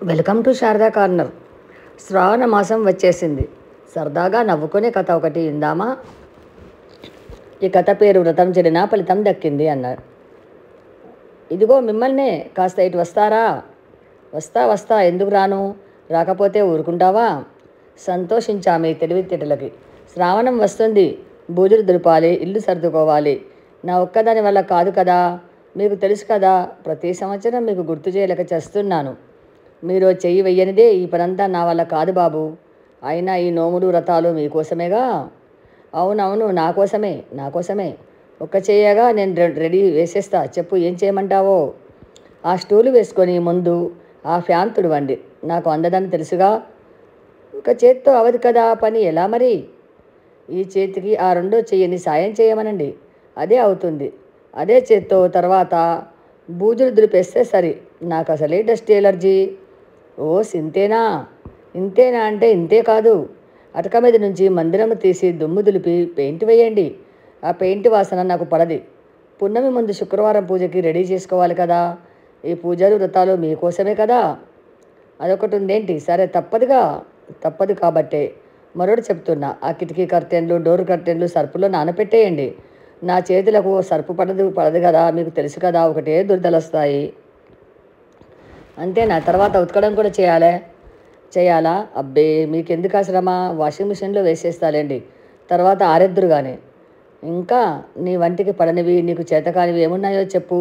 Welcome to Sharada corner. శ్రావణ మాసం వచ్చేసింది. సరదాగా నవ్వుకునే కథ ఒకటి ఇందామా? ఈ కథ పేరు వ్రతం చెడినా ఫలితం దక్కింది అన్నారు. ఇదిగో మిమ్మల్నే, కాస్త ఇటు వస్తారా? వస్తా ఎందుకు రాను? రాకపోతే ఊరుకుంటావా? సంతోషించా మీ తెలివితేటలకి. శ్రావణం వస్తుంది, బూజులు దులపాలి, ఇల్లు సర్దుకోవాలి. నా ఒక్కదాని వల్ల కాదు కదా, మీకు తెలుసు కదా. ప్రతి సంవత్సరం మీకు గుర్తు చేయలేక చేస్తున్నాను. మీరు చెయ్యి వెయ్యనిదే ఈ పనంతా నా వల్ల కాదు బాబు. అయినా ఈ నోములు వ్రతాలు మీకోసమేగా. అవునవును, నాకోసమే. ఒక్క చెయ్యగా నేను రెడీ వేసేస్తా. చెప్పు, ఏం చేయమంటావో? ఆ స్టూలు వేసుకొని ముందు ఆ ఫ్యాన్ తుడవండి. నాకు అందదని తెలుసుగా. ఒక చేత్తో అవదు కదా పని, ఎలా మరి? ఈ చేతికి ఆ రెండో చెయ్యని సాయం చేయమనండి, అదే అవుతుంది. అదే చేత్తో తర్వాత బూజులు దులిపేస్తే సరి. నాకు అసలే డస్ట్ ఎలర్జీ. ఓస్, ఇంతేనా అంటే ఇంతే కాదు. అటక మీద నుంచి మందిరము తీసి దుమ్ము దులిపి పెయింట్ వేయండి. ఆ పెయింట్ వాసన నాకు పడది. పున్నమి ముందు శుక్రవారం పూజకి రెడీ చేసుకోవాలి కదా. ఈ పూజలు వ్రతాలు మీకోసమే కదా. అదొకటి ఉందేంటి? సరే, తప్పదు కాబట్టే మరోడు చెప్తున్నా. ఆ కిటికీ కర్టెన్లు, డోర్ కర్టెన్లు సర్పులో నానపెట్టేయండి. నా చేతులకు సర్పు పడదు కదా, మీకు తెలుసు కదా. ఒకటే దురదలొస్తాయి. అంతేనా? తర్వాత ఉతకడం కూడా చేయాలా? అబ్బే, మీకెందుకు ఆ శ్రమ? వాషింగ్ మిషన్లో వేసేస్తాలేండి, తర్వాత ఆరెద్దురు కానీ. ఇంకా నీ వంటికి పడనివి, నీకు చేతకానివి ఏమున్నాయో చెప్పు.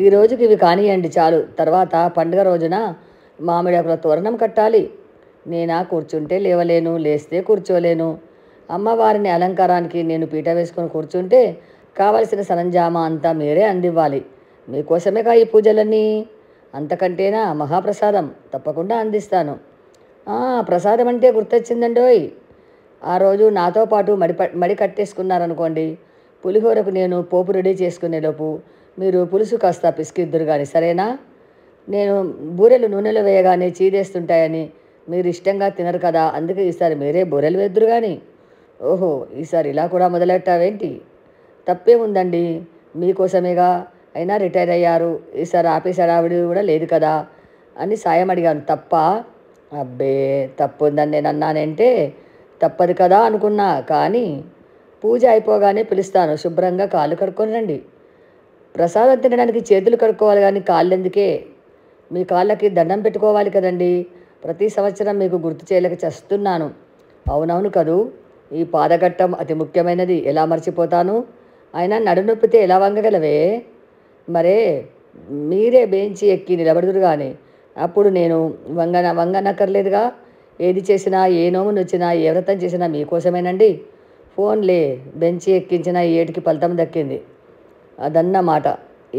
ఈ రోజుకి ఇవి కానియండి చాలు. తర్వాత పండుగ రోజున మామిడాకుల తోరణం కట్టాలి. నేనా కూర్చుంటే లేవలేను, లేస్తే కూర్చోలేను. అమ్మవారిని అలంకారానికి నేను పీట వేసుకొని కూర్చుంటే కావలసిన సరంజామా అంతా మీరే అందివ్వాలి. మీకోసమేగా ఈ పూజలన్నీ. అంతకంటేనా? మహాప్రసాదం తప్పకుండా అందిస్తాను. ప్రసాదం అంటే గుర్తొచ్చిందండోయ్. ఆ రోజు నాతో పాటు మడి కట్టేసుకున్నారనుకోండి, పులిహోరకు నేను పోపు రెడీ చేసుకునేలోపు మీరు పులుసు కాస్త పిసికిద్దురు కానీ, సరేనా? నేను బూరెలు నూనెలో వేయగానే చీదేస్తుంటాయని మీరు ఇష్టంగా తినరు కదా, అందుకే ఈసారి మీరే బూరెలు వేద్దురు కానీ. ఓహో, ఈసారి ఇలా కూడా మొదలెట్టావేంటి? తప్పే ఉందండి, మీకోసమేగా. అయినా రిటైర్ అయ్యారు, ఈసారి ఆఫీస్ హడావిడి కూడా లేదు కదా అని సాయం అడిగాను. తప్ప? అబ్బే, తప్పు ఉందని నేను అన్నానంటే తప్పదు కదా అనుకున్నా. కానీ పూజ అయిపోగానే పిలుస్తాను, శుభ్రంగా కాళ్ళు కడుక్కొని రండి. ప్రసాదం తినడానికి చేతులు కడుక్కోవాలి కానీ కాళ్ళు ఎందుకే? మీ కాళ్ళకి దండం పెట్టుకోవాలి కదండి. ప్రతి సంవత్సరం మీకు గుర్తు చేయలేక చేస్తున్నాను. అవునవును కదూ, ఈ పాదఘట్టం అతి ముఖ్యమైనది, ఎలా మర్చిపోతాను? అయినా నడునొప్పితే ఎలా వంగగలవే? మరే, మీరే బెంచి ఎక్కి నిలబడుదురు కానీ అప్పుడు నేను వంగనక్కర్లేదుగా. ఏది చేసినా, ఏ నోమును వచ్చినా, ఏ వ్రతం చేసినా మీకోసమేనండి. ఫోన్లే, బెంచి ఎక్కించిన ఏటికి ఫలితం దక్కింది, అదన్నమాట.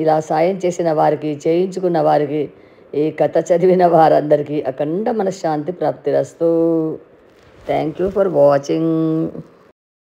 ఇలా సాయం చేసిన వారికి, చేయించుకున్న వారికి, ఈ కథ చదివిన వారందరికీ అఖండ మనశ్శాంతి ప్రాప్తిరస్తు. Thank you for watching.